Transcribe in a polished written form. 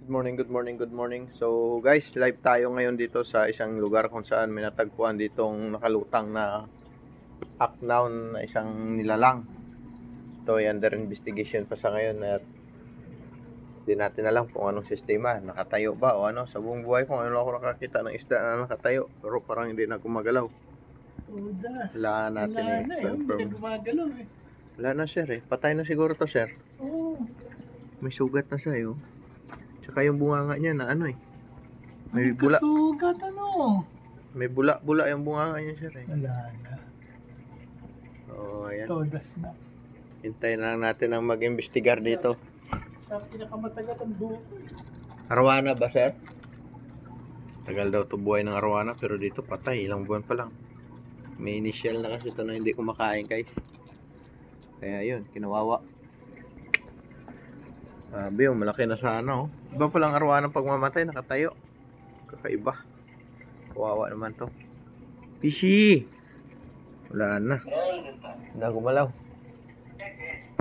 Good morning, good morning, good morning. So guys, live tayo ngayon dito sa isang lugar kung saan may natagpuan ditong nakalutang na aknaw na isang nilalang. Ito ay under investigation pa sa ngayon at hindi natin alam kung anong sistema. Nakatayo ba o ano. Sa buong buhay ko, ano ako nakakita ng isda na nakatayo. Pero parang hindi na gumagalaw. Wala natin Wala na confirm. hindi na gumagalaw eh. Wala na sir eh. Patay na siguro to sir. Oo. May sugat na sa'yo. Tsaka yung bunganga niya na ano eh. May bula. Kasugat ano? May bula-bula yung bunganga niya sir eh. Wala na. So ayan. Todas na. Hintayin lang natin ang mag-imbestigar dito. Sa pinakamatagal ang buko. Arwana ba, sir? Tagal daw to buhay ng arwana pero dito patay. Ilang buwan pa lang. May initial na kasi ito na hindi kumakain guys. Kaya yun, kinawawa. Sabi yung malaki na sana oh. Iba palang arwana pag mamatay, nakatayo. Kakaiba. Kawawa naman to. Pishi! Wala na. Hindi na gumalaw.